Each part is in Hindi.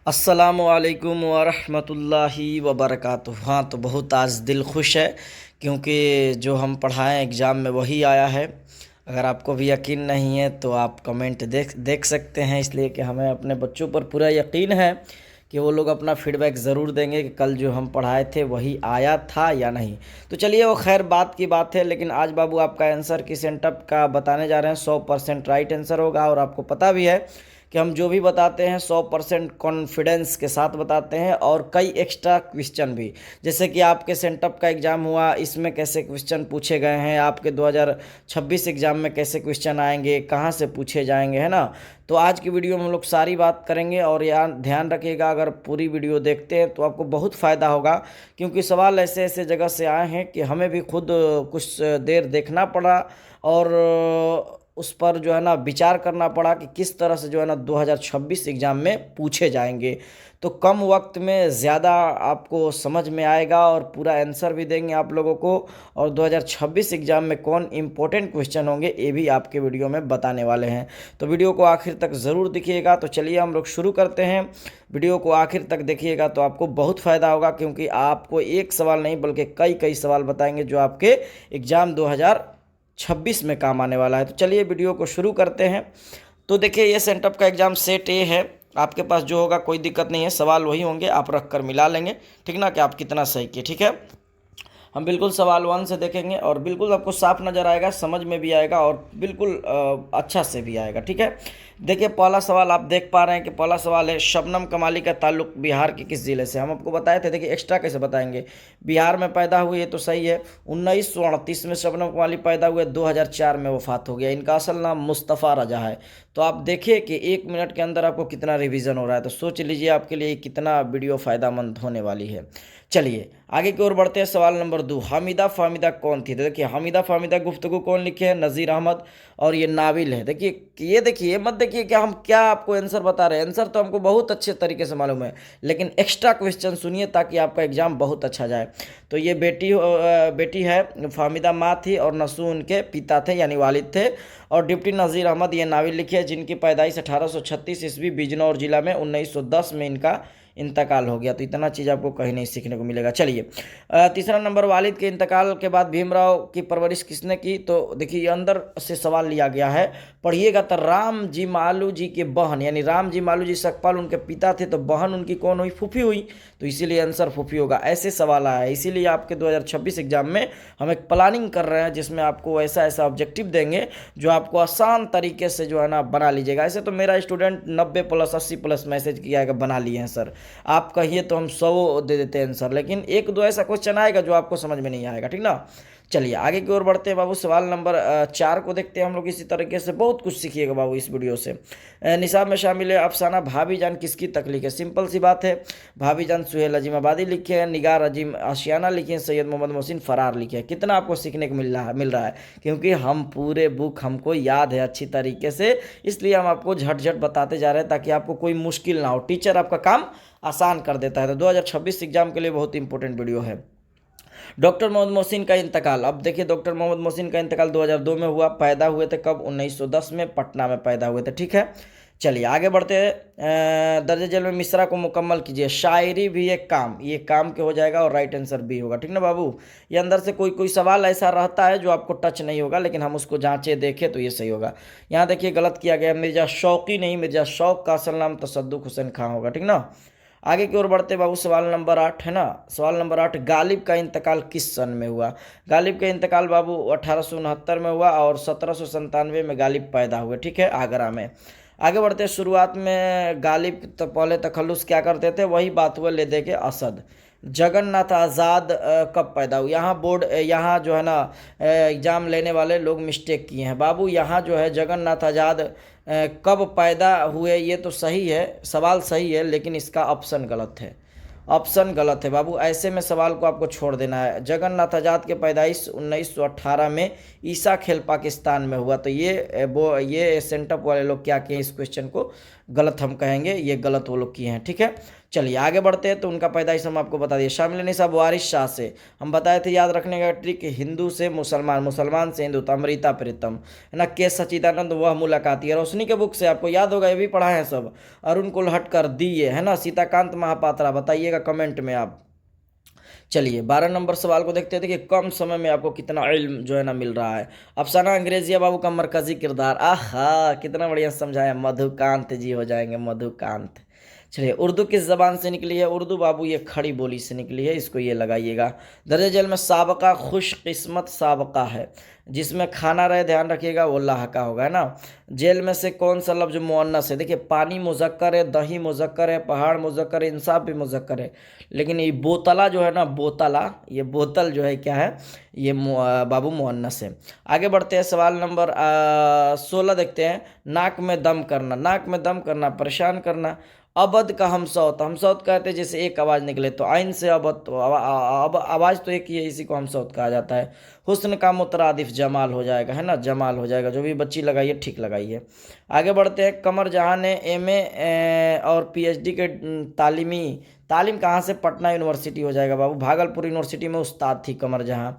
अस्सलामुअलैकुम वरहमतुल्लाहि वबरकातुहू। हाँ, तो बहुत आज दिल खुश है क्योंकि जो हम पढ़ाएं एग्ज़ाम में वही आया है। अगर आपको भी यकीन नहीं है तो आप कमेंट देख देख सकते हैं, इसलिए कि हमें अपने बच्चों पर पूरा यकीन है कि वो लोग अपना फीडबैक ज़रूर देंगे कि कल जो हम पढ़ाए थे वही आया था या नहीं। तो चलिए, वो खैर बात की बात है, लेकिन आज बाबू आपका आंसर की सेंटअप का बताने जा रहे हैं। 100% राइट आंसर होगा और आपको पता भी है कि हम जो भी बताते हैं 100% कॉन्फिडेंस के साथ बताते हैं, और कई एक्स्ट्रा क्वेश्चन भी। जैसे कि आपके सेंटअप का एग्ज़ाम हुआ, इसमें कैसे क्वेश्चन पूछे गए हैं, आपके 2026 एग्ज़ाम में कैसे क्वेश्चन आएंगे, कहाँ से पूछे जाएंगे, है ना। तो आज की वीडियो में हम लोग सारी बात करेंगे, और यार ध्यान रखिएगा, अगर पूरी वीडियो देखते हैं तो आपको बहुत फ़ायदा होगा, क्योंकि सवाल ऐसे ऐसे जगह से आए हैं कि हमें भी खुद कुछ देर देखना पड़ा और उस पर जो है ना विचार करना पड़ा कि किस तरह से जो है ना 2026 एग्ज़ाम में पूछे जाएंगे। तो कम वक्त में ज़्यादा आपको समझ में आएगा और पूरा आंसर भी देंगे आप लोगों को। और 2026 एग्ज़ाम में कौन इम्पोर्टेंट क्वेश्चन होंगे ये भी आपके वीडियो में बताने वाले हैं। तो वीडियो को आखिर तक ज़रूर देखिएगा। तो चलिए हम लोग शुरू करते हैं। वीडियो को आखिर तक देखिएगा तो आपको बहुत फ़ायदा होगा, क्योंकि आपको एक सवाल नहीं बल्कि कई कई सवाल बताएंगे जो आपके एग्ज़ाम 2026 में काम आने वाला है। तो चलिए वीडियो को शुरू करते हैं। तो देखिए, ये सेंटअप का एग्ज़ाम सेट ए है। आपके पास जो होगा कोई दिक्कत नहीं है, सवाल वही होंगे, आप रख कर मिला लेंगे, ठीक ना, कि आप कितना सही किए। ठीक है, हम बिल्कुल सवाल 1 से देखेंगे और बिल्कुल आपको साफ नज़र आएगा, समझ में भी आएगा और बिल्कुल अच्छा से भी आएगा। ठीक है, देखिए पहला सवाल आप देख पा रहे हैं कि पहला सवाल है, शबनम कमाली का ताल्लुक बिहार के किस ज़िले से। हम आपको बताए थे, देखिए एक्स्ट्रा कैसे बताएंगे। बिहार में पैदा हुए, ये तो सही है। 1938 में शबनम कमाली पैदा हुए, 2004 में वफात हो गया। इनका असल नाम मुस्तफ़ा रजा है। तो आप देखिए कि 1 मिनट के अंदर आपको कितना रिवीजन हो रहा है। तो सोच लीजिए आपके लिए कितना वीडियो फ़ायदेमंद होने वाली है। चलिए आगे की ओर बढ़ते हैं। सवाल नंबर 2, हमीदा फाहमीदा कौन थी। तो देखिए, हमीदा फाहमीदा गुफ्तगू कौन लिखे हैं, नज़ीर अहमद, और ये नाविल है। देखिए मत देखिए कि हम क्या आपको आंसर बता रहे हैं, आंसर तो हमको बहुत अच्छे तरीके से मालूम है, लेकिन एक्स्ट्रा क्वेश्चन सुनिए ताकि आपका एग्जाम बहुत अच्छा जाए। तो ये बेटी है फाहमीदा, माँ थी, और नसू उनके पिता थे यानी वालिद थे, और डिप्टी नज़ीर अहमद ये नाविल लिखे है, जिनकी पैदाइश 1836 ईस्वी बिजनौर जिला में 1910 में इनका इंतकाल हो गया। तो इतना चीज़ आपको कहीं नहीं सीखने को मिलेगा। चलिए तीसरा नंबर, वालिद के इंतकाल के बाद भीमराव की परवरिश किसने की। तो देखिए ये अंदर से सवाल लिया गया है, पढ़िएगा। तो राम जी मालू जी के बहन, यानी राम जी मालू जी सकपाल उनके पिता थे, तो बहन उनकी कौन हुई, फूफी हुई। तो इसीलिए आंसर फूफी होगा। ऐसे सवाल आया है, इसीलिए आपके 2026 एग्जाम में हम एक प्लानिंग कर रहे हैं जिसमें आपको ऐसा ऐसा ऑब्जेक्टिव देंगे जो आपको आसान तरीके से जो है ना बना लीजिएगा। ऐसे तो मेरा स्टूडेंट 90+ 80+ मैसेज किया है कि बना लिए हैं सर, आप कहिए तो हम 100 दे देते हैं आंसर, लेकिन 1-2 ऐसा क्वेश्चन आएगा जो आपको समझ में नहीं आएगा, ठीक ना। चलिए आगे की ओर बढ़ते हैं बाबू। सवाल नंबर 4 को देखते हैं हम लोग। इसी तरीके से बहुत कुछ सीखिएगा बाबू इस वीडियो से। निसाब में शामिल है अफसाना भाभी जान किसकी तख्लीक है। सिंपल सी बात है, भाभी जान सुहेल अजीमाबादी लिखे हैं, निगार अजीम आशियाना लिखे हैं, सैयद मोहम्मद मोहसिन फरार लिखे हैं। कितना आपको सीखने को मिल रहा है, क्योंकि हम पूरे बुक हमको याद है अच्छी तरीके से, इसलिए हम आपको झट बताते जा रहे हैं ताकि आपको कोई मुश्किल ना हो। टीचर आपका काम आसान कर देता है। तो 2026 एग्जाम के लिए बहुत इंपॉर्टेंट वीडियो है। डॉक्टर मोहम्मद मोहसिन का इंतकाल। अब देखिए, डॉक्टर मोहम्मद मोहसिन का इंतकाल 2002 में हुआ। पैदा हुए थे कब, 1910 में, पटना में पैदा हुए थे। ठीक है, चलिए आगे बढ़ते हैं। दर्ज जेल में मिसरा को मुकम्मल कीजिए। शायरी भी एक काम, ये काम के हो जाएगा और राइट आंसर भी होगा, ठीक ना बाबू। ये अंदर से कोई कोई सवाल ऐसा रहता है जो आपको टच नहीं होगा, लेकिन हम उसको जांचे देखें तो ये सही होगा। यहाँ देखिए गलत किया गया, मिर्जा शौकी नहीं, मिर्जा शौक का असल नाम तसद्दुक हुसैन खां होगा, ठीक ना। आगे की ओर बढ़ते बाबू। सवाल नंबर 8 है ना। सवाल नंबर 8, गालिब का इंतकाल किस सन में हुआ। गालिब का इंतकाल बाबू 1869 में हुआ, और 1797 में गालिब पैदा हुए, ठीक है, आगरा में। आगे बढ़ते, शुरुआत में गालिब तो पहले तखल्लुस क्या करते थे, वही बात हुआ ले दे के असद। जगन्नाथ आज़ाद कब पैदा हुआ। यहाँ बोर्ड यहाँ जो है ना एग्ज़ाम लेने वाले लोग मिस्टेक किए हैं बाबू। यहाँ जो है जगन्नाथ आज़ाद कब पैदा हुए, ये तो सही है, सवाल सही है, लेकिन इसका ऑप्शन गलत है। ऑप्शन गलत है बाबू, ऐसे में सवाल को आपको छोड़ देना है। जगन्नाथ आज़ाद के पैदाइश 1918 में ईसा खेल पाकिस्तान में हुआ। तो ये सेंटअप वाले लोग क्या किए, इस क्वेश्चन को गलत हम कहेंगे, ये गलत वो लोग किए हैं, ठीक है। चलिए आगे बढ़ते हैं। तो उनका पैदाइश हम आपको बता दिए। शामिल निसाब वारिस शाह से हम बताए थे, याद रखने का ट्रिक, हिंदू से मुसलमान, मुसलमान से हिंदू, तो अमृता प्रीतम है ना। के सच्चिदानंद वह मुलाकात, ये रोशनी के बुक से आपको याद होगा, ये भी पढ़ा है सब। अरुण कुलहटकर दिए है ना। सीताकांत महापात्रा, बताइएगा कमेंट में आप। चलिए 12 नंबर सवाल को देखते हैं। देखिए कम समय में आपको कितना इल्म जो है ना मिल रहा है। अफसाना अंग्रेजिया बाबू का मरकजी किरदार, आहा कितना बढ़िया समझाया, मधुकांत जी हो जाएंगे, मधुकांत। चलिए उर्दू किस जबान से निकली है? उर्दू बाबू ये खड़ी बोली से निकली है, इसको ये लगाइएगा। दर्ज जेल में साबका खुशकिस्मत साबका है, जिसमें खाना रहे ध्यान रखिएगा वो लाहका होगा, है ना। जेल में से कौन सा लफ्ज मुअन्नस है? देखिए पानी मुजक्कर है, दही मुजक्कर है, पहाड़ मुजक्कर है, इंसाफ भी मुजक्कर है, लेकिन ये बोतला जो है ना, बोतला, ये बोतल जो है क्या है, ये बाबू मुअन्नस है। आगे बढ़ते हैं, सवाल नंबर 16 देखते हैं। नाक में दम करना, नाक में दम करना परेशान करना। अबद का हमसौत, हमसौत कहते हैं जैसे एक आवाज़ निकले, तो आइन से अबद, तो आवाज़ तो एक ही है, इसी को हमसौत कहा जाता है। हुस्न का मुतरादिफ जमाल हो जाएगा, है ना, जमाल हो जाएगा। जो भी बच्ची लगाइए ठीक लगाइए। आगे बढ़ते हैं। कमर जहां ने एमए और पीएचडी के तालीम कहाँ से? पटना यूनिवर्सिटी हो जाएगा बाबू, भागलपुर यूनिवर्सिटी में उस्ताद थी कमर जहां।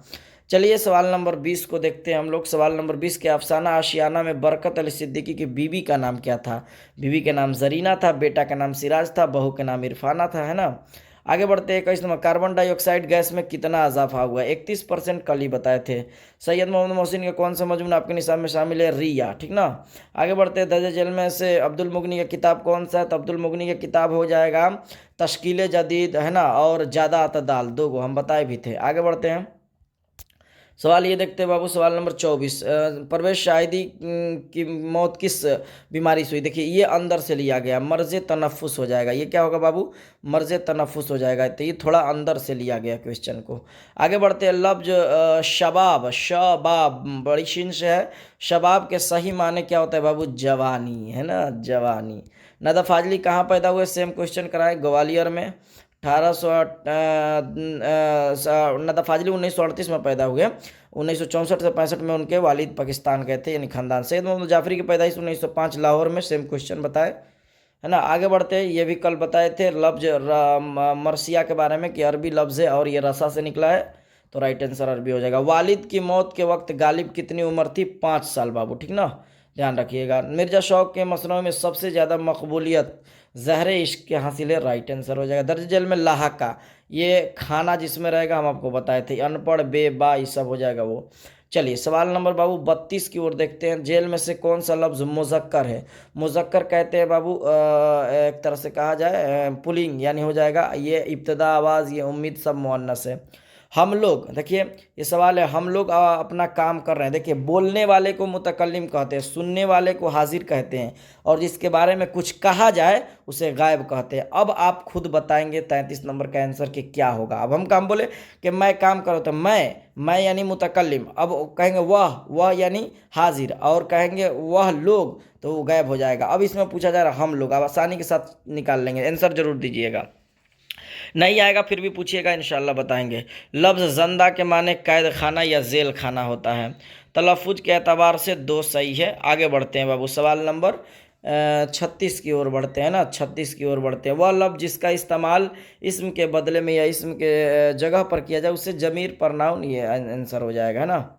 चलिए सवाल नंबर 20 को देखते हैं हम लोग। सवाल नंबर 20 के अफसाना आशियाना में बरकत अली सिद्दीकी की बीवी का नाम क्या था? बीवी का नाम जरीना था, बेटा का नाम सिराज था, बहू का नाम इरफाना था, है ना। आगे बढ़ते हैं। 21 नंबर, कार्बन डाइऑक्साइड गैस में कितना इजाफा हुआ है? 31% कल ही बताए थे। सैयद मोहम्मद मोहसिन के कौन सा मजमून आपके निसाब में शामिल है? रिया, ठीक ना। आगे बढ़ते हैं। दर्ज जेल में से अब्दुल मुगनी का किताब कौन सा है? तो अब्दुल मुगनी का किताब हो जाएगा तश्कील जदीद, है ना, और ज़्यादा अतदाल, दो गो हम बताए भी थे। आगे बढ़ते हैं। सवाल ये देखते हैं बाबू, सवाल नंबर 24, परवेज शाहिदी की मौत किस बीमारी से हुई? देखिए ये अंदर से लिया गया, मर्ज तनफ्फुस हो जाएगा। ये क्या होगा बाबू? मर्ज तनफ्फुस हो जाएगा। तो ये थोड़ा अंदर से लिया गया क्वेश्चन को। आगे बढ़ते हैं। लफ्ज शबाब, शबाब बड़ी शिन से है। शबाब के सही माने क्या होता है बाबू? जवानी, है ना, जवानी। नदा फाजली कहाँ पैदा हुए? सेम क्वेश्चन कराए, ग्वालियर में। 1800 नदा फाजली 1938 में पैदा हुए। 1964 से 65 में उनके वालिद पाकिस्तान गए थे, यानी खानदान। सैयद मोहम्मद जाफरी की पैदाइश 1905 लाहौर में, सेम क्वेश्चन बताए, है ना। आगे बढ़ते हैं। ये भी कल बताए थे लफ्ज मरसिया के बारे में कि अरबी लफ्ज है और ये रसा से निकला है, तो राइट आंसर अरबी हो जाएगा। वालिद की मौत के वक्त गालिब कितनी उम्र थी? 5 साल बाबू, ठीक ना, ध्यान रखिएगा। मिर्जा शौक के मसनों में सबसे ज़्यादा मकबूलियत ज़हरे इश्क के हासिल है, राइट आंसर हो जाएगा। दर्ज जेल में लाहका, ये खाना जिसमें रहेगा हम आपको बताए थे। अनपढ़, बेबा, ये सब हो जाएगा वो। चलिए सवाल नंबर बाबू 32 की ओर देखते हैं। जेल में से कौन सा लफ्ज़ मुज़क्कर है? मुज़क्कर कहते हैं बाबू एक तरह से कहा जाए पुलिंग, यानी हो जाएगा। ये इब्तदा, आवाज़, ये उम्मीद सब मुअन्नस है। हम लोग, देखिए ये सवाल है, हम लोग अपना काम कर रहे हैं। देखिए बोलने वाले को मुतकल्लिम कहते हैं, सुनने वाले को हाजिर कहते हैं, और जिसके बारे में कुछ कहा जाए उसे गायब कहते हैं। अब आप खुद बताएंगे 33 नंबर का आंसर कि क्या होगा। अब हम काम बोले कि मैं काम करो, तो मैं यानी मुतकल्लिम। अब कहेंगे वह यानी हाजिर, और कहेंगे वह लोग, तो वो गायब हो जाएगा। अब इसमें पूछा जा रहा है हम लोग, अब आसानी के साथ निकाल लेंगे। आंसर जरूर दीजिएगा, नहीं आएगा फिर भी पूछिएगा, इंशाल्लाह बताएंगे। लफ्ज़ जंदा के माने कैद खाना या जेल खाना होता है। तलफ़ुज़ के एतबार से दो सही है। आगे बढ़ते हैं बाबू, सवाल नंबर 36 की ओर बढ़ते हैं ना, 36 की ओर बढ़ते हैं। वह लफ्ज़ जिसका इस्तेमाल इसम के बदले में या इसम के जगह पर किया जाए उसे ज़मीर पर नाउन, ये आंसर हो जाएगा, है ना।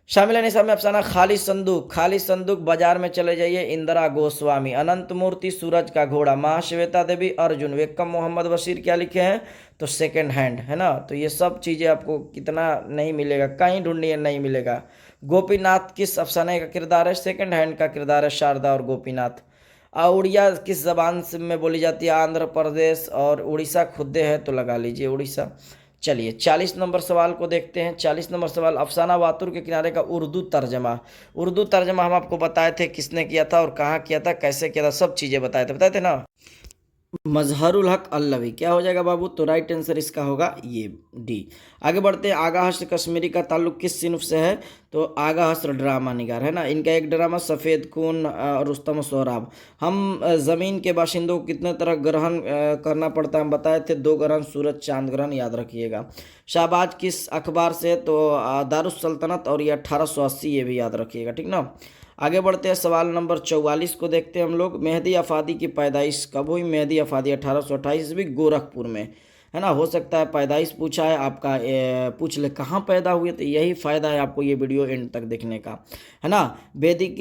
शामिल है निसाब में अफसाना खाली संदूक, खाली संदूक बाजार में चले जाइए, इंदिरा गोस्वामी। अनंत मूर्ति, सूरज का घोड़ा, महाश्वेता देवी, अर्जुन। वेक्कम मोहम्मद बशीर क्या लिखे हैं? तो सेकंड हैंड, है ना। तो ये सब चीज़ें आपको कितना नहीं मिलेगा, कहीं ढूंढिए नहीं मिलेगा। गोपीनाथ किस अफसाने का किरदार है? सेकंड हैंड का किरदार है, शारदा और गोपीनाथ। उड़िया किस जबान से में बोली जाती है? आंध्र प्रदेश और उड़ीसा खुदे है, तो लगा लीजिए उड़ीसा। चलिए 40 नंबर सवाल को देखते हैं। 40 नंबर सवाल, अफसाना वातुर के किनारे का उर्दू तर्जमा। उर्दू तर्जमा हम आपको बताए थे किसने किया था और कहाँ किया था, कैसे किया था, सब चीज़ें बताए थे ना। मजहरुल हक अल्लवी क्या हो जाएगा बाबू? तो राइट आंसर इसका होगा ये डी। आगे बढ़ते हैं। आगा हस्र कश्मीरी का ताल्लुक किस सिनफ से है? तो आगा हस्र ड्रामा निगार, है ना। इनका एक ड्रामा सफ़ेद खून, रुस्तम और सोहराब। हम ज़मीन के बाशिंदों को कितने तरह ग्रहण करना पड़ता है हम बताए थे, 2 ग्रहण, सूरज चांद ग्रहण, याद रखिएगा। शाहबाज किस अखबार से? तो दारुस सल्तनत, और ये 1880, ये भी याद रखिएगा, ठीक ना। आगे बढ़ते हैं, सवाल नंबर 44 को देखते हैं हम लोग। मेहदी अफादी की पैदाइश कब हुई? मेहदी अफादी 1828 ईस्वी, गोरखपुर में, है ना। हो सकता है पैदाइश पूछा है आपका, पूछ ले कहाँ पैदा हुए, तो यही फ़ायदा है आपको ये वीडियो एंड तक देखने का, है ना। वैदिक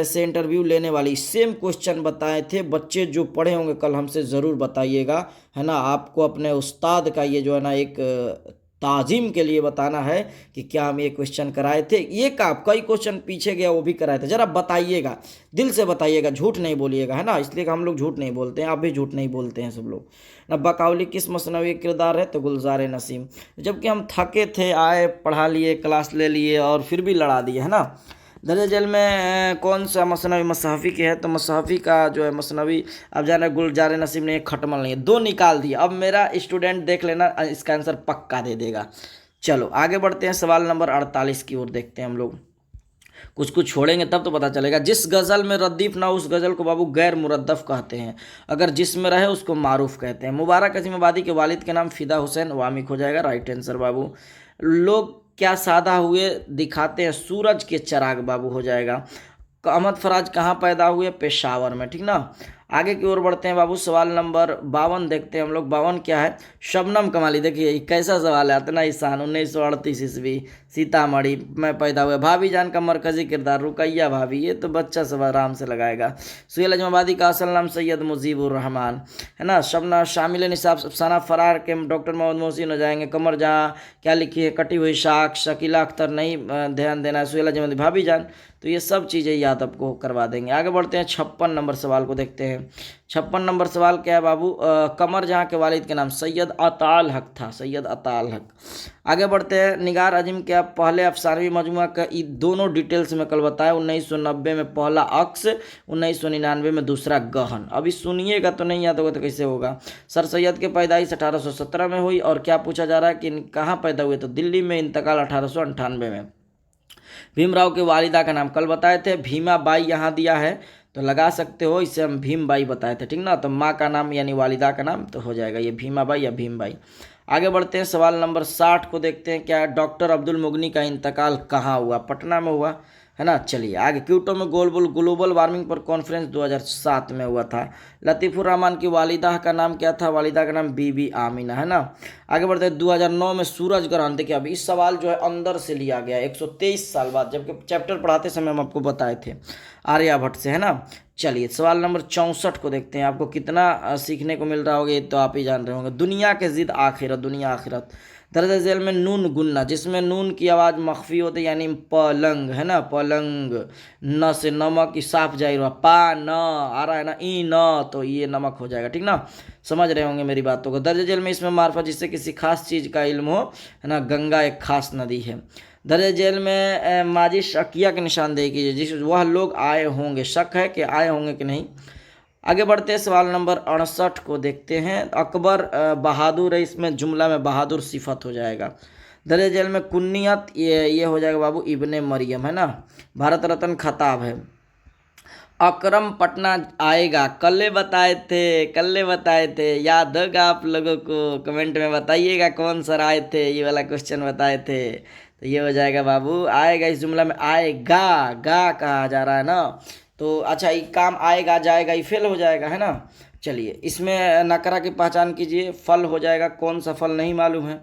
से इंटरव्यू लेने वाली सेम क्वेश्चन बताए थे। बच्चे जो पढ़े होंगे कल हमसे ज़रूर बताइएगा, है ना। आपको अपने उस्ताद का ये जो है ना एक ताजीम के लिए बताना है कि क्या हम ये क्वेश्चन कराए थे, ये का कई क्वेश्चन पीछे गया वो भी कराए थे। जरा बताइएगा, दिल से बताइएगा, झूठ नहीं बोलिएगा, है ना। इसलिए कि हम लोग झूठ नहीं बोलते हैं, आप भी झूठ नहीं बोलते हैं सब लोग ना। बकाउली किस मसनवी किरदार है? तो गुलजार नसीम। जबकि हम थके थे, आए, पढ़ा लिए, क्लास ले लिए और फिर भी लड़ा दिए, है ना। दर्ज जेल में कौन सा मसनवी मसहफ़ी के है? तो मसहफ़ी का जो है मसनवी, अब जाना गुलजार नसीम ने खटमल नहीं है, 2 निकाल दिया। अब मेरा स्टूडेंट देख लेना, इसका आंसर पक्का दे देगा। चलो आगे बढ़ते हैं, सवाल नंबर 48 की ओर देखते हैं हम लोग। कुछ कुछ छोड़ेंगे तब तो पता चलेगा। जिस गज़ल में रद्दीफ ना उस गज़ल को बाबू गैर मुरद्दफ कहते हैं। अगर जिसमें रहे उसको मारूफ कहते हैं। मुबारक अजीम आबादी के वालिद के नाम फ़िदा हुसैन, वामिक हो जाएगा, राइट आंसर बाबू। लोग क्या सादा हुए दिखाते हैं? सूरज के चिराग, बाबू हो जाएगा। अहमद फराज कहाँ पैदा हुए? पेशावर में, ठीक ना। आगे की ओर बढ़ते हैं बाबू, सवाल नंबर 52 देखते हैं हम लोग। 52 क्या है? शबनम कमाली। देखिए कैसा सवाल है, इतना ईसान 1938 ईस्वी, सीतामढ़ी में पैदा हुए। भाभी जान का मरकजी किरदार? रुकैया भाभी। ये तो बच्चा सब आराम से लगाएगा। सुहेल अजमाबादी का असल नाम सैयद मुजीबुर रहमान, है ना। शबना शामिल निसाब अफसाना फरार के डॉक्टर मोहम्मद मोहसिन हो जाएंगे। कमर जहाँ क्या लिखी है? कटी हुई शाख। शकीला अख्तर नहीं ध्यान देना है। सुहेल अजमाबादी भाभी जान, तो ये सब चीज़ें याद आपको करवा देंगे। आगे बढ़ते हैं, 56 नंबर सवाल को देखते हैं। 56 नंबर सवाल क्या है बाबू? कमर जहाँ के वालिद के नाम सैयद अताल हक था, सैयद अताल हक। आगे बढ़ते हैं, निगार अजीम क्या पहले अफसानवी मजमुआ का दोनों डिटेल्स में कल बताया। 1990 में पहला अक्स, 1999 में दूसरा गहन। अभी सुनिएगा तो नहीं याद होगा तो कैसे होगा। सर सैयद के पैदाइश 1817 में हुई। और क्या पूछा जा रहा है कि कहाँ पैदा हुए? तो दिल्ली में, इंतकाल 1898 में। भीमराव के वालिदा का नाम कल बताए थे। भीमा बाई यहाँ दिया है तो लगा सकते हो, इसे हम भीम बाई बताए थे, ठीक ना। तो माँ का नाम यानी वालिदा का नाम तो हो जाएगा ये भीमा बाई या भीम बाई। आगे बढ़ते हैं, सवाल नंबर 60 को देखते हैं। क्या डॉक्टर अब्दुल मुगनी का इंतकाल कहाँ हुआ? पटना में हुआ, है ना। चलिए आगे, क्योटो में ग्लोबल वार्मिंग पर कॉन्फ्रेंस 2007 में हुआ था। लतीफ़ुर रहमान की वालिदा का नाम क्या था? वालिदा का नाम बीबी आमिना, है ना। आगे बढ़ते हैं, 2009 में सूरज ग्रहण। देखिए अभी इस सवाल जो है अंदर से लिया गया 123 साल बाद, जबकि चैप्टर पढ़ाते समय हम आपको बताए थे आर्यभट्ट से, है ना। चलिए सवाल नंबर 64 को देखते हैं। आपको कितना सीखने को मिल रहा होगा ये तो आप ही जान रहे होंगे। दुनिया के जिद आखिरत, दुनिया आखिरत। दर्ज झेल में नून गुन्ना, जिसमें नून की आवाज़ मख्फी होती है, यानी पलंग, है ना। पलंग, न से नमक की साफ जाहिर हुआ। पा न आ रहा है ना, ई न, तो ये नमक हो जाएगा, ठीक ना। समझ रहे होंगे मेरी बातों को। दर्ज झेल में इसमें मार्फत, जिससे किसी खास चीज़ का इल्म हो, है ना। गंगा एक खास नदी है। दर्ज जेल में माजी शकिया की निशानदेही कीजिए, जिस वह लोग आए होंगे। शक है कि आए होंगे कि नहीं। आगे बढ़ते हैं, सवाल नंबर 68 को देखते हैं। अकबर बहादुर है, इसमें जुमला में बहादुर सिफत हो जाएगा। दर्ज जेल में कुन्नियत, ये हो जाएगा बाबू इब्ने मरियम, है ना। भारत रत्न खताब है। अकरम पटना आएगा, कल बताए थे, याद होगा आप लोगों को? कमेंट में बताइएगा कौन सर आए थे, ये वाला क्वेश्चन बताए थे। तो ये हो जाएगा बाबू, आएगा इस जुमला में आएगा, गा कहा जा रहा है ना। तो अच्छा, ये काम आएगा जाएगा ये फेल हो जाएगा, है ना। चलिए इसमें नकरा की पहचान कीजिए। फल हो जाएगा, कौन सा फल नहीं मालूम है।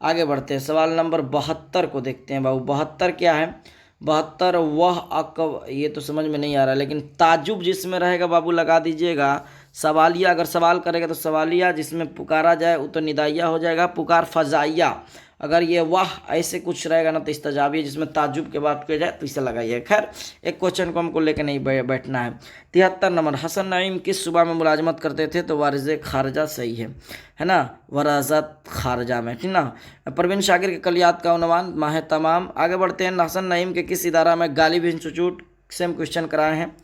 आगे बढ़ते हैं, सवाल नंबर 72 को देखते हैं बाबू। 72 क्या है? 72 वह अकब, ये तो समझ में नहीं आ रहा, लेकिन ताजुब जिसमें रहेगा बाबू लगा दीजिएगा। सवालिया, अगर सवाल करेगा तो सवालिया, जिसमें पुकारा जाए वो तो निदाइया हो जाएगा। पुकार फजाइया, अगर ये वाह ऐसे कुछ रहेगा ना तो इस्तजाबिया, जिसमें ताजुब के बात किया जाए तो इसे लगाइए। खैर एक क्वेश्चन को हमको लेकर नहीं बैठना है। 73 नंबर, हसन नईम किस सूबा में मुलाजमत करते थे? तो वारिज़ खारजा सही है ना। वराज़त खारजा में, ठीक ना। परवीन शाकिर के कलियात का उन्वान माह तमाम। आगे बढ़ते हैं, हसन नईम के किस इदारा में गालिब इंस्टीट्यूट, सेम क्वेश्चन कराए हैं।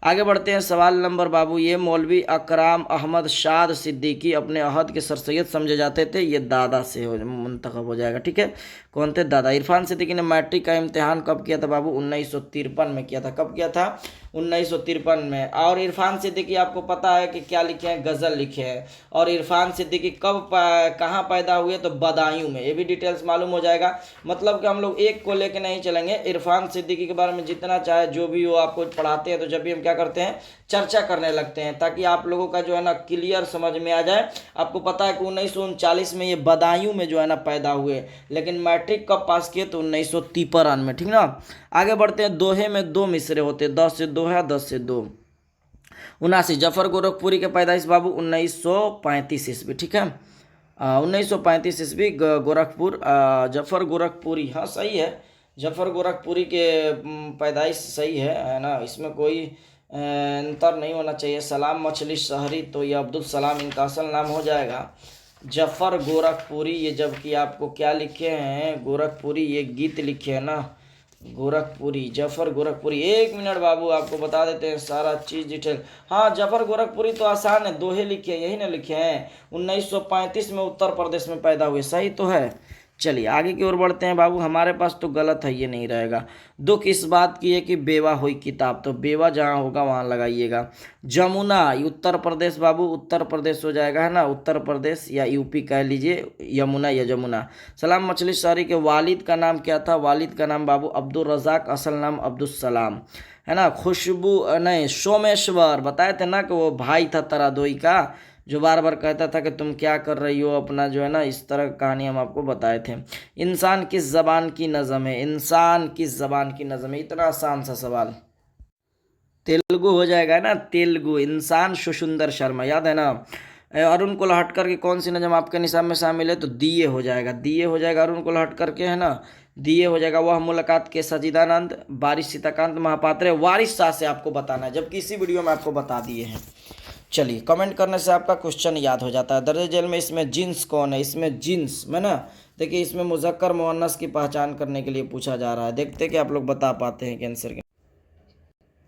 आगे बढ़ते हैं, सवाल नंबर बाबू, ये मौलवी अकराम अहमद शाद सिद्दीकी अपने अहद के सरसैयद समझे जाते थे। ये दादा से हो मुंतखब हो जाएगा, ठीक है। कौन थे? दादा। इरफान सिद्दीकी ने मैट्रिक का इम्तिहान कब किया था बाबू? 1953 में किया था। कब किया था? 1953 में। और इरफान सिद्दीकी आपको पता है कि क्या लिखे हैं? गज़ल लिखे हैं। और इरफान सिद्दीकी कहाँ पैदा हुए? तो बदायूं में। ये भी डिटेल्स मालूम हो जाएगा। मतलब कि हम लोग एक को लेके नहीं चलेंगे, इरफान सिद्दीकी के बारे में जितना चाहे जो भी हो आपको पढ़ाते हैं तो जब भी हम क्या करते हैं, चर्चा करने लगते हैं, ताकि आप लोगों का जो है ना क्लियर समझ में आ जाए। आपको पता है कि 1939 में ये बदायूं में जो है ना पैदा हुए, लेकिन मैट्रिक कब पास किए? तो 1953 में। ठीक ना। आगे बढ़ते हैं। दोहे में दो मिसरे होते हैं, 10 से 2 है, 10 से 2। 79। जफर गोरखपुरी के पैदाइश बाबू 1935 ईस्वी। ठीक है, 1935 ईस्वी गोरखपुर। जफर गोरखपुरी, हाँ सही है, जफर गोरखपुरी के पैदाइश सही है ना, इसमें कोई अंतर नहीं होना चाहिए। सलाम मछली शहरी, तो ये अब्दुल सलाम इनका असल नाम हो जाएगा। जफर गोरखपुरी, ये जबकि आपको क्या लिखे हैं? गोरखपुरी, ये गीत लिखे हैं ना, गोरखपुरी, जफर गोरखपुरी। 1 मिनट बाबू, आपको बता देते हैं सारा चीज़ डिटेल। हाँ, जफर गोरखपुरी तो आसान है, दोहे लिखे हैं, यही ना लिखे हैं। 1935 में उत्तर प्रदेश में पैदा हुए, सही तो है। चलिए आगे की ओर बढ़ते हैं बाबू। हमारे पास तो गलत है, ये नहीं रहेगा। दुख इस बात की है कि बेवा हुई किताब, तो बेवा जहाँ होगा वहाँ लगाइएगा। जमुना, उत्तर प्रदेश बाबू, उत्तर प्रदेश हो जाएगा, है ना, उत्तर प्रदेश या यूपी कह लीजिए, यमुना या जमुना। सलाम मछली शहरी के वालिद का नाम क्या था? वालिद का नाम बाबू अब्दुल रज़ाक, असल नाम अब्दुल सलाम, है ना। खुशबू, नहीं, सोमेश्वर, बताए थे ना कि वो भाई था तरादोई का, जो बार बार कहता था कि तुम क्या कर रही हो अपना, जो है ना, इस तरह की कहानी हम आपको बताए थे। इंसान किस ज़बान की नज़म है? इंसान किस ज़बान की नज़म है? इतना आसान सा सवाल। तेलुगु हो जाएगा ना, तेलुगु। इंसान सुशुंदर शर्मा, याद है ना। अरुण को हट करके कौन सी नज़म आपके निसाब में शामिल है? तो दिए हो जाएगा, दिए हो जाएगा, अरुण को हट करके, है ना, दिए हो जाएगा। वह मुलाकात के सजीदानंद, बारिश सीताकांत महापात्रे, वारिस शाह से आपको बताना है, जबकि इसी वीडियो में आपको बता दिए हैं। चलिए, कमेंट करने से आपका क्वेश्चन याद हो जाता है। दर्ज जेल में इसमें जिन्स कौन है? इसमें जिन्स में ना, देखिए इसमें मुज़क्कर मुअन्नस की पहचान करने के लिए पूछा जा रहा है। देखते हैं कि आप लोग बता पाते हैं कि आंसर।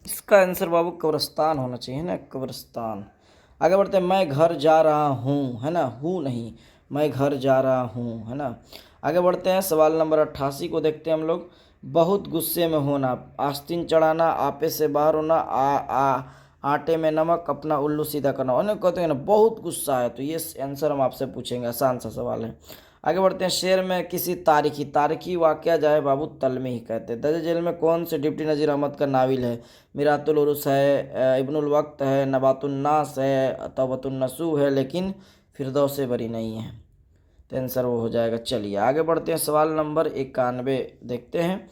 इसका आंसर बाबू कब्रिस्तान होना चाहिए ना, कब्रिस्तान। आगे बढ़ते हैं। मैं घर जा रहा हूँ, है ना, हूँ नहीं, मैं घर जा रहा हूँ, है ना। आगे बढ़ते हैं। सवाल नंबर 88 को देखते हैं हम लोग। बहुत गुस्से में होना, आस्तीन चढ़ाना, आपे से बाहर होना, आटे में नमक, अपना उल्लू सीधा करना। उन्हें कहते हैं ना बहुत गुस्सा है, तो ये आंसर हम आपसे पूछेंगे, आसान सा सवाल है। आगे बढ़ते हैं। शेर में किसी तारीखी वाक़या जाए बाबू तलमी ही कहते हैं। दर्ज जेल में कौन से डिप्टी नज़ीर अहमद का नाविल है? मिरातुल उरुस है, इब्नुल वक्त है, नबातुन नास है, तौबतुन नसूह है, लेकिन फिरदौस बरी नहीं है, तो आंसर वो हो जाएगा। चलिए आगे बढ़ते हैं। सवाल नंबर 91 देखते हैं।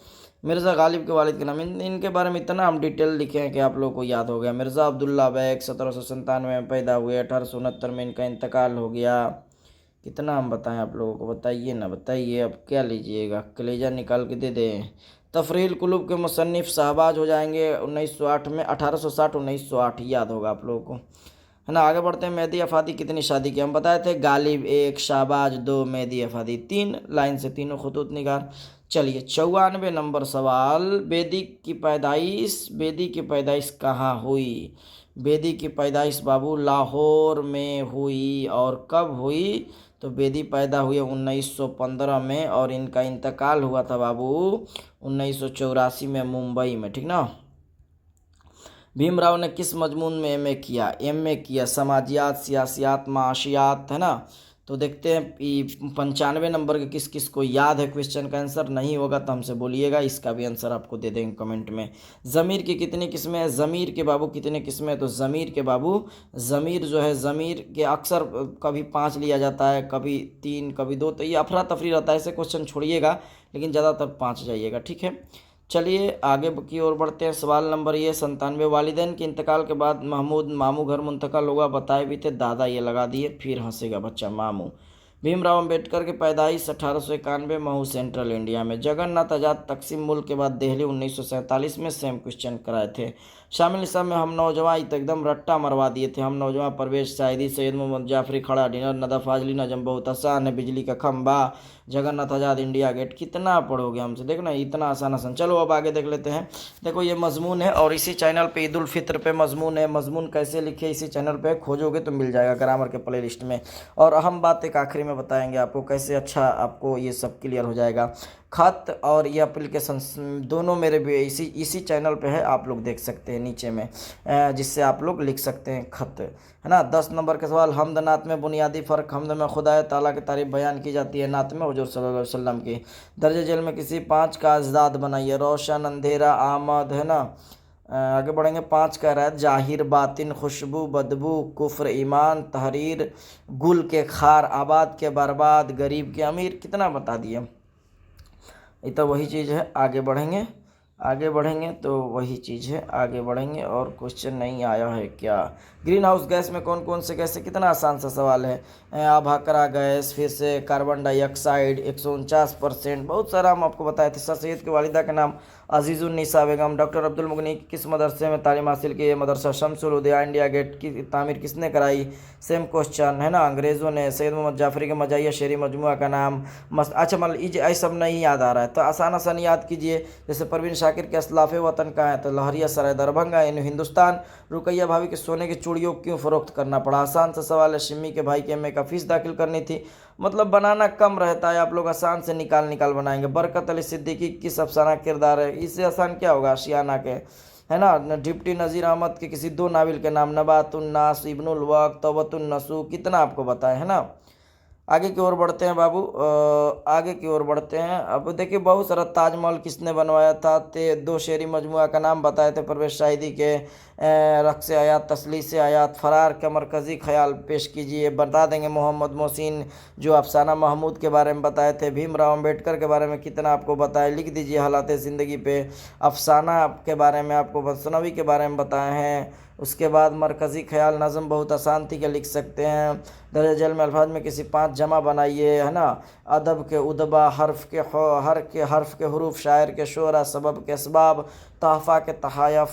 मिर्ज़ा गालिब के वालिद के नाम, इनके बारे में इतना हम डिटेल लिखे हैं कि आप लोगों को याद हो गया। मिर्ज़ा अब्दुल्ला बैग 1797 में पैदा हुए, 1869 में इनका इंतकाल हो गया। कितना हम बताएं आप लोगों को? बताइए ना, बताइए, अब क्या लीजिएगा, कलेजा निकाल के दे दें। तफरील कुलूब के मुसन्निफ़ शहबाज हो जाएंगे 1908 में, 1860 1908, याद होगा आप लोगों को, है ना। आगे बढ़ते हैं। मेहदी अफादी कितनी शादी की? हम बताए थे, गालिब 1, शाहबाज 2, मेहदी अफादी 3, लाइन से तीनों खतूत निगार। चलिए 94 नंबर सवाल। बेदी की पैदाइश कहाँ हुई? बेदी की पैदाइश बाबू लाहौर में हुई। और कब हुई? तो बेदी पैदा हुए 1915 में, और इनका इंतकाल हुआ था बाबू 1984 में मुंबई में, ठीक ना। भीमराव ने किस मजमून में एमए किया? एमए किया समाजियात, सियासियात, माशियात, है ना। तो देखते हैं 95 नंबर के किस किस को याद है क्वेश्चन का आंसर। नहीं होगा तो हमसे बोलिएगा, इसका भी आंसर आपको दे देंगे कमेंट में। ज़मीर की कितनी किस्में हैं? ज़मीर के बाबू कितने किस्में हैं? तो ज़मीर के बाबू, ज़मीर जो है, ज़मीर के अक्सर कभी 5 लिया जाता है, कभी 3, कभी 2, तो ये अफरा तफरी रहता है, ऐसे क्वेश्चन छोड़िएगा, लेकिन ज़्यादातर 5 जाइएगा, ठीक है। चलिए आगे की ओर बढ़ते हैं। सवाल नंबर ये 97। वालिदैन के इंतकाल के बाद महमूद मामू घर मुंतकिल हुआ, बताए भी थे, दादा ये लगा दिए, फिर हंसेगा बच्चा, मामू। भीमराव अम्बेडकर के पैदाइश 1891 महू सेंट्रल इंडिया में। जगन्नाथ आज़ाद तकसीम मुल्क के बाद दिल्ली 1947 में, सेम क्वेश्चन कराए थे। शामिल निसाब में हम नौजवान तो एकदम रट्टा मरवा दिए थे। हम नौजवान परवेश साहिदी, सैयद मोहम्मद जाफरी, खड़ा डिनर, नदा फाजली, नजम बहुत आसान है, बिजली का खंभा, जगन्नाथ आज़ाद, इंडिया गेट। कितना पढ़ोगे हमसे, देखो ना इतना आसान आसान। चलो अब आगे देख लेते हैं। देखो ये मजमून है और इसी चैनल पे ईद उल फित्र पे मजमून है। मजमून कैसे लिखे इसी चैनल पे खोजोगे तो मिल जाएगा ग्रामर के प्ले लिस्ट में। और अहम बात एक आखिरी में बताएंगे आपको कैसे अच्छा आपको ये सब क्लियर हो जाएगा। खत और ये एप्लीकेशन दोनों मेरे भी इसी चैनल पे है, आप लोग देख सकते हैं नीचे में, जिससे आप लोग लिख सकते हैं खत, है ना। 10 नंबर के सवाल, हमद नात में बुनियादी फ़र्क। हमद में खुदा ताला की तारीफ बयान की जाती है, नात में हुजूर सल्लल्लाहु अलैहि वसल्लम की। दर्ज जेल में किसी 5 का अजदाद बनाइए, रोशन, अंधेरा, आमद, है ना। आगे बढ़ेंगे। 5 कह रहा है जाहिर, बातिन, खुशबू, बदबू, कुफ्र, ईमान, तहरीर, गुल के खार, आबाद के बर्बाद, गरीब के अमीर। कितना बता दिए, ये तो वही चीज़ है। आगे बढ़ेंगे तो वही चीज़ है, आगे बढ़ेंगे। और क्वेश्चन नहीं आया है क्या? ग्रीन हाउस गैस में कौन कौन से गैस है? कितना आसान सा सवाल है। आभाकरा गैस, फिर से कार्बन डाइऑक्साइड 149%, बहुत सारा हम आपको बताए थे। सर सैयद की वालिदा का नाम अजीज़ुन्निसा बेगम। डॉक्टर अब्दुल मुगनी किस मदरसे में तालीम हासिल की है? मदरसा शम्सुल हुदा। इंडिया गेट की तामीर किसने कराई? सेम क्वेश्चन है ना, अंग्रेज़ों ने। सैयद मोहम्मद जाफरी के मजाहिया शेरी मजमुआ का नाम अच्छा मतलब ये सब नहीं याद आ रहा है तो आसान आसान याद कीजिए। जैसे परवीन शाकिर के असलाफ़ वतन कहाँ है? तो लहरिया सराय दरभंगा यानी हिंदुस्तान। रुकैया भाभी के सोने की चूड़ियों क्यों फ़रोख्त करना पड़ा? आसान सा सवाल है। शिम्मी के भाई के एमए का फ़ीस दाखिल करनी थी। मतलब बनाना कम रहता है, आप लोग आसान से निकाल बनाएंगे। बरकत अली सिद्दीकी किस अफसाना किरदार है? इससे आसान क्या होगा? आशियाना के, है ना। डिप्टी नज़ीर अहमद के किसी 2 नाविल के नाम? नबातुन्नास, इब्नुल वक्त, तौबतुन्नसूख। कितना आपको बताएं, है ना। आगे की ओर बढ़ते हैं बाबू, आगे की ओर बढ़ते हैं। अब देखिए बहुत सारा, ताजमहल किसने बनवाया था? 2 शेरी मजमुआ का नाम बताए थे परवेश शाहिदी के। रक्स आयात, तसलीस आयात, फरार का मरकज़ी ख्याल पेश कीजिए। बता देंगे मोहम्मद मोहसिन जो अफसाना महमूद के बारे में बताए थे। भीमराव अम्बेडकर के बारे में कितना आपको बताए? लिख दीजिए। हालात ज़िंदगी पे अफसाना के बारे में आपको, मसनवी के बारे में बताए हैं। उसके बाद मरकज़ी ख्याल, नज़म बहुत आसान थी के लिख सकते हैं। दर्ज जेल में अल्फाज में किसी 5 जमा बनाइए, है ना। अदब के उदबा, हर्फ के हुरूफ, शायर के शोरा, सबब के असबाब, तहफ़ा के तहायफ,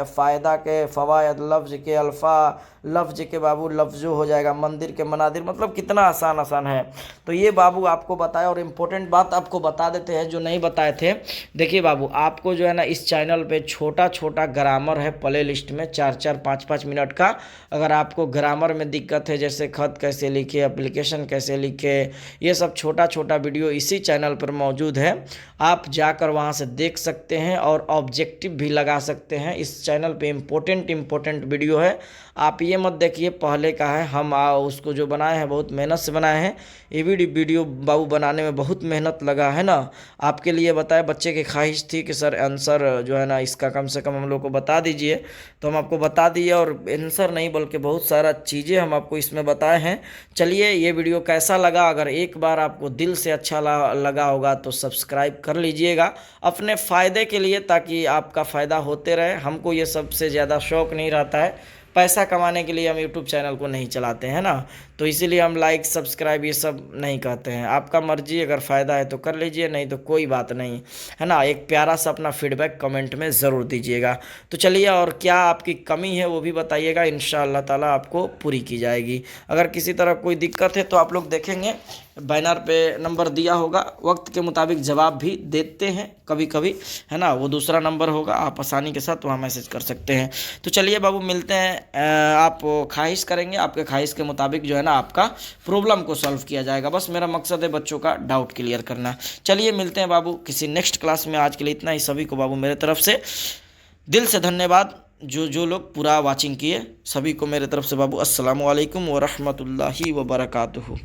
फ़ायदा के फ़वायद, लफ्ज़ के अल्फ़ा, लफ्ज़ के बाबू लफ्ज़ो हो जाएगा, मंदिर के मनादिर। मतलब कितना आसान है। तो ये बाबू आपको बताया। और इम्पोर्टेंट बात आपको बता देते हैं जो नहीं बताए थे। देखिए बाबू, आपको जो है ना इस चैनल पे छोटा ग्रामर है प्ले लिस्ट में, 4-4, 5-5 मिनट का। अगर आपको ग्रामर में दिक्कत है, जैसे खत कैसे लिखे, एप्लीकेशन कैसे लिखे, ये सब छोटा वीडियो इसी चैनल पर मौजूद है। आप जाकर वहाँ से देख सकते हैं और ऑब्जेक्टिव भी लगा सकते हैं। इस चैनल पे इम्पोर्टेंट वीडियो है। आप ये मत देखिए पहले का है, हम उसको जो बनाए हैं बहुत मेहनत से बनाए हैं। ये वीडियो बाबू बनाने में बहुत मेहनत लगा, है ना। आपके लिए बताए, बच्चे की ख्वाहिश थी कि सर आंसर जो है ना इसका कम से कम हम लोग को बता दीजिए, तो हम आपको बता दिए। और आंसर नहीं बल्कि बहुत सारा चीज़ें हम आपको इसमें बताए हैं। चलिए, ये वीडियो कैसा लगा? अगर एक बार आपको दिल से अच्छा लगा होगा तो सब्सक्राइब कर लीजिएगा अपने फ़ायदे के लिए, ताकि आपका फ़ायदा होते रहे। हमको ये सबसे ज़्यादा शौक़ नहीं रहता है, पैसा कमाने के लिए हम यूट्यूब चैनल को नहीं चलाते हैं ना, तो इसीलिए हम लाइक सब्सक्राइब ये सब नहीं कहते हैं। आपका मर्जी, अगर फ़ायदा है तो कर लीजिए, नहीं तो कोई बात नहीं, है ना। एक प्यारा सा अपना फीडबैक कमेंट में ज़रूर दीजिएगा। तो चलिए, और क्या आपकी कमी है वो भी बताइएगा, इंशाअल्लाह ताला आपको पूरी की जाएगी। अगर किसी तरह कोई दिक्कत है तो आप लोग देखेंगे बैनर पे नंबर दिया होगा, वक्त के मुताबिक जवाब भी देते हैं कभी कभी, है ना। वो दूसरा नंबर होगा, आप आसानी के साथ वहाँ मैसेज कर सकते हैं। तो चलिए बाबू, मिलते हैं। आप ख्वाहिश करेंगे, आपके ख्वाहिश के मुताबिक जो है ना आपका प्रॉब्लम को सॉल्व किया जाएगा। बस मेरा मकसद है बच्चों का डाउट क्लियर करना। चलिए मिलते हैं बाबू किसी नेक्स्ट क्लास में। आज के लिए इतना ही। सभी को बाबू मेरे तरफ से दिल से धन्यवाद। जो लोग पूरा वाचिंग किए, सभी को मेरे तरफ से बाबू अस्सलामु अलैकुम व रहमतुल्लाहि व बरकातुहू।